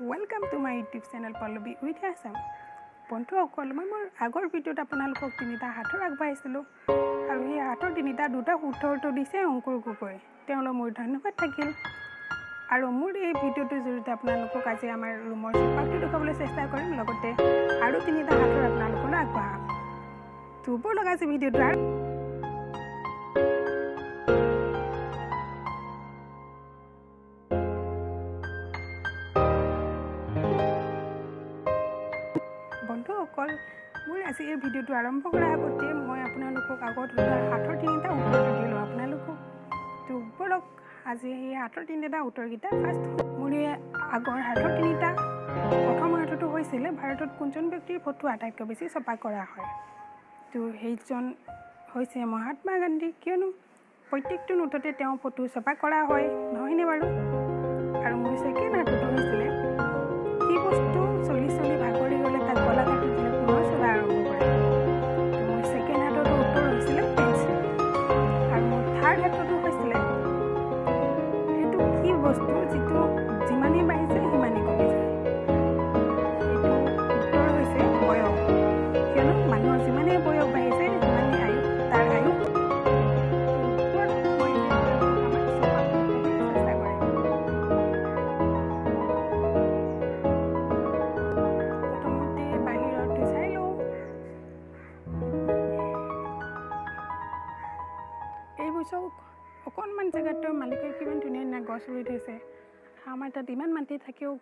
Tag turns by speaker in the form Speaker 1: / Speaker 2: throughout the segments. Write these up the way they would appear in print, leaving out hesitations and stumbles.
Speaker 1: welcome to my YouTube channel Pallavi with Assam बंधुসকল मैं मोर आगर भिडिओत आपनालोকক तिनिटा हाथर आगबाइছিলোঁ और ये हाथर तिनिटा दुटा उत्तर दिसे अंकुर गगৈ तेओंलोक मोर धन्यवाद থাকিল और मोर ये भिडिओটোৰ জৰিয়তে आपनालोকক আজি आमार रूমৰ चौपाकটো देखाবলৈ চেষ্টা কৰিম লগতে আৰু তিনিটা হাতৰ आपनालोकলৈ আগবঢ়াম তো বলক আজি भिडिओটো বন্ধুসকল মোৰ আজি এই ভিডিঅ'টো আৰম্ভ কৰাৰ আগতে মই আপোনালোকক আগত হাতৰ তিনিটা উত্তৰ দিলোঁ আপোনালোকক তো বলক আজি এই হাতৰ তিনিটা উত্তৰকেইটা ফাৰ্ষ্ট মোৰ আগৰ হাতৰ তিনিটা প্ৰথম হাতটো হৈছিলে ভাৰতত কোনজন ব্যক্তিৰ ফটো আটাইতকৈ বেছি ছপা কৰা হয় তো সেইজন হৈছে মহাত্মা গান্ধী কিয়নো প্ৰত্যেকটো নোটতে তেওঁ ফটো ছপা কৰা হয় নহয়নে বাৰু আৰু মোৰ ছেকেণ্ড হাতটো হৈছিলে কি বস্তু চলি চলি ভাগৰি গ'লে তাক গলা কাটি দিলে পুনৰ চলা আৰম্ভ কৰে তো মোৰ ছেকেণ্ড হাতটো উত্তৰ হৈছিলে পেঞ্চিল আৰু মোৰ থাৰ্ড হাতটো হৈছিলে সেইটো কি বস্তু যিটো যিমানেই বাঢ়িছে সিমানেই কমি যায় সেইটো উত্তৰ হৈছে বয়স কিয়নো মানুহৰ যিমানেই বয়স বাঢ়িছে সিমানেই আয়ু তাৰ আয়ু অকণমান জেগাতো মালিকে কিমান ধুনীয়া ধুনীয়া গছ ৰুই থৈছে আমাৰ তাত ইমান মাটি থাকেও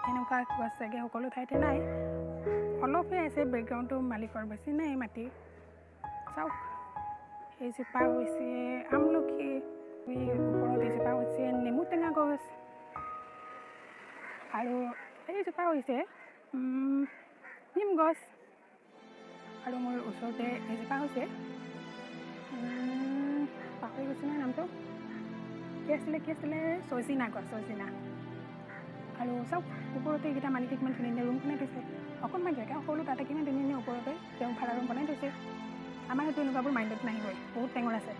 Speaker 1: এনেকুৱা গছ চাগে সকলো ঠাইতে নাই অলপহে আছে বেকগ্ৰাউণ্ডটো মালিকৰ বেছি নাই মাটি চাওক এইজোপা হৈছে আমলখি ওপৰত এইজোপা হৈছে নেমু টেঙা গছ আৰু এইজোপা হৈছে নিম গছ আৰু মোৰ ওচৰতে এইজোপা হৈছে পাহৰি গৈছোঁ নহয় নামটো কি আছিলে চজিনা গছ চজিনা আৰু চব ওপৰতে এইকেইটা মালিকে কিমান ধুনীয়া ধুনীয়া ৰুম বনাই থৈছে অকণমান জেগা সৰু তাতে কিমান ধুনীয়া ধুনীয়া ওপৰতে তেওঁ ভাড়া ৰুম বনাই থৈছে আমাৰ হয়তো এনেকুৱাবোৰ মাইণ্ডত নাহিবই বহুত টেঙৰ আছে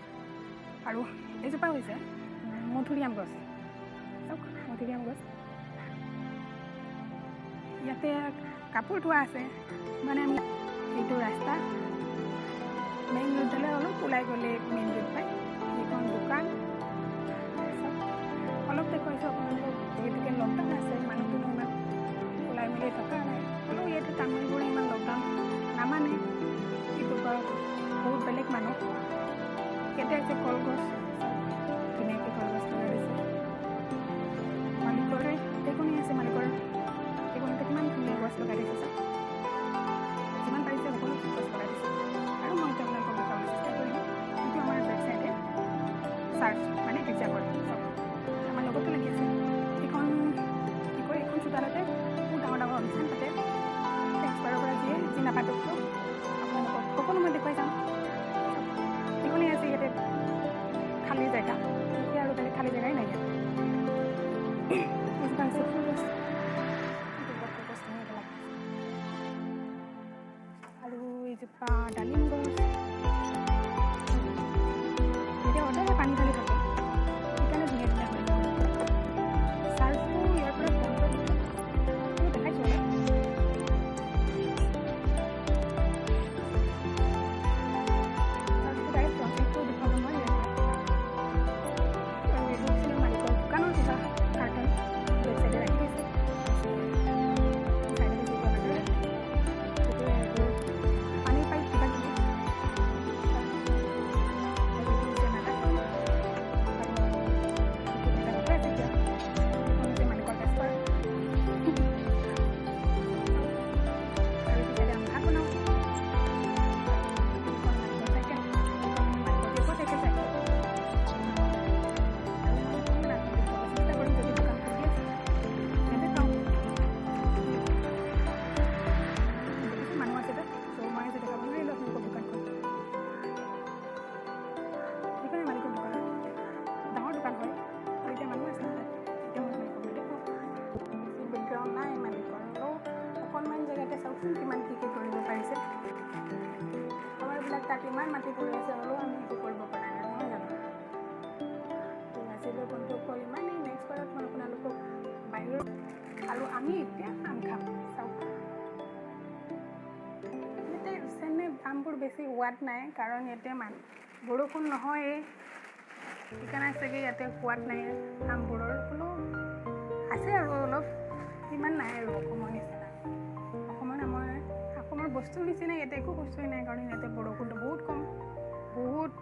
Speaker 1: আৰু এইজোপা হৈছে মধুৰিআম গছ চাওক মধুৰিআম গছ ইয়াতে কাপোৰ ধোৱা আছে মানে আমি এইটো ৰাস্তা মেইন ৰোডলৈ অলপ ওলাই গ'লে মেইন ৰোড পায় এইখন দোকান অলপ দেখুৱাইছোঁ আপোনালোকক যিহেতুকে লকডাউন আছে মানুহটো ইমান ওলাই মেলি থকা নাই হ'লেও ইয়াতে তামিলবোৰে ইমান লকডাউন নামানে এইটো বহুত বেলেগ মানুহ ইয়াতে আছে কলগছ ধুনীয়াকৈ কলগছ লগাই দিছে মালিকৰে টেকনি আছে মালিকৰ টেকনিতে কিমান ধুনীয়া গছ লগাই দিছে চাওক যিমান পাৰিছে সকলো গছ লগাই দিছে আৰু মই তেওঁলোকক দেখাবলৈ চেষ্টা কৰিম কিন্তু আমাৰ ৱেবছাইটে চাৰ্চ মানে পিজ্জা কৰে চাওক আমাৰ লগতো লাগি আছে এইখন কি কয় এইখন চোতালতে বহুত ডাঙৰ ডাঙৰ অনুষ্ঠান পাতে টেক্সবাৰৰ পৰা যিয়ে যি নাপাতক আপোনালোকক সকলো মই দেখুৱাই যাম এইখনেই আছে ইয়াতে খালী জেগা এতিয়া আৰু বেলেগ খালী জেগাই নাই ইয়াত এইজোপা হৈছে ফুল গছ আৰু এইজোপা ডালিম গছ এতিয়া সদায় পানী ঢালি থাকে সেইকাৰণে ধুনীয়া ধুনীয়া হৈ চাৰ্জটো ইয়াৰ পৰা দেখাইছোঁ চাৰ্জটো ডাইৰেক্ট প্ৰজেক্টটো দেখাব নোৱাৰি আৰু এইটো হৈছিলে মালিকৰ দোকানৰ কিবা কাৰ্টন ৱেবছাইটে ৰাখি দিছে পানী পাইপ কিবা কিবি নাই মালিকৰ অকণমান জেগাতে চাওকচোন কিমান কি কৰিব পাৰিছে আমাৰবিলাক তাত ইমান মাটি পৰি আছে হ'লেও আমি সেইটো কৰিব পৰা নাই নহয় জানো তো আজিলৈ বন্ধুসকল ইমানেই নেক্সট বাৰত মই আপোনালোকক বাহিৰৰ আৰু আমি এতিয়া আম খাম চাওক ইয়াতে চেনে আমবোৰ বেছি সোৱাদ নাই কাৰণ ইয়াতে বৰষুণ নহয়ে সেইকাৰণে চাগে ইয়াতে সোৱাদ নাই আমবোৰৰ কোনো আছে আৰু অলপ ইমান নাই আৰু অসমৰ নিচিনা অসমৰ বস্তুৰ নিচিনা ইয়াতে একো বস্তুৱেই নাই কাৰণ ইয়াতে বৰষুণটো বহুত কম বহুত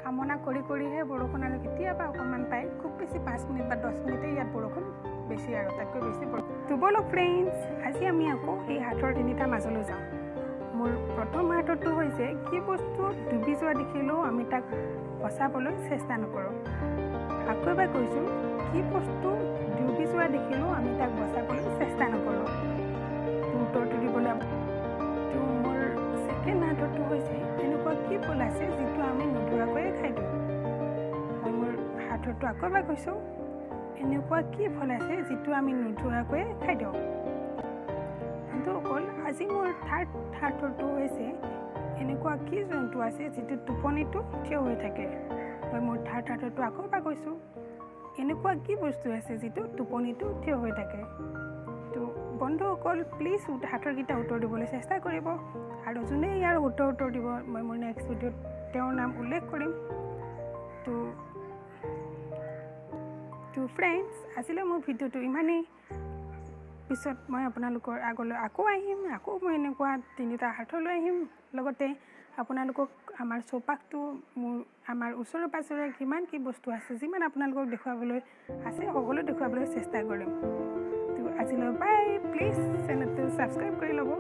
Speaker 1: কামনা কৰিহে বৰষুণ আৰু কেতিয়াবা অকণমান পায় খুব বেছি 5 মিনিট বা 10 মিনিটে ইয়াত বৰষুণ বেছি আৰু তাতকৈ বেছি তো ব'লক ফ্ৰেণ্ডছ আজি আমি আকৌ সেই হাতৰ তিনিটা মাজলৈ যাওঁ মোৰ প্ৰথম হাতটো হৈছে কি বস্তু ডুবি যোৱা দেখিলেও আমি তাক বচাবলৈ চেষ্টা নকৰোঁ আকৌ এবাৰ কৈছোঁ কি বস্তু ডুবি যোৱা দেখিলেও আমি তাক বচাবলৈ চেষ্টা নকৰোঁ উত্তৰটো দিবলৈ তো মোৰ ছেকেণ্ড হাতটো হৈছে এনেকুৱা কি ফুল আছে যিটো আমি নোধোৱাকৈয়ে খাই দিওঁ মই মোৰ হাতটো আকৌ এবাৰ কৈছোঁ এনেকুৱা কি ফল আছে যিটো আমি নোধোৱাকৈয়ে খাই দিওঁ বন্ধুসকল আজি মোৰ থাৰ্ড হাতটো হৈছে এনেকুৱা কি জন্তু আছে যিটো টোপনিটো থিয় হৈ থাকে মই মোৰ থাৰ্ড হাতটো আকৌ এবাৰ কৈছোঁ এনেকুৱা কি বস্তু আছে যিটো টোপনিটো থিয় হৈ থাকে তো বন্ধুসকল প্লিজ হাতৰকেইটা উত্তৰ দিবলৈ চেষ্টা কৰিব আৰু যোনে ইয়াৰ উত্তৰ দিব মই মোৰ নেক্সট ভিডিঅ'ত তেওঁৰ নাম উল্লেখ কৰিম তো ফ্ৰেণ্ডছ আজিলৈ মোৰ ভিডিঅ'টো ইমানেই পিছত মই আপোনালোকৰ আগলৈ আকৌ আহিম আকৌ মই এনেকুৱা 3টা হাত লৈ আহিম লগতে আপোনালোকক আমাৰ চৌপাশটো আমাৰ ওচৰে পাঁজৰে কিমান কি বস্তু আছে যিমান আপোনালোকক দেখুৱাবলৈ আছে সকলো দেখুৱাবলৈ চেষ্টা কৰিম তো আজিলৈ বাই প্লিজ চেনেলটো ছাবস্ক্ৰাইব কৰি ল'ব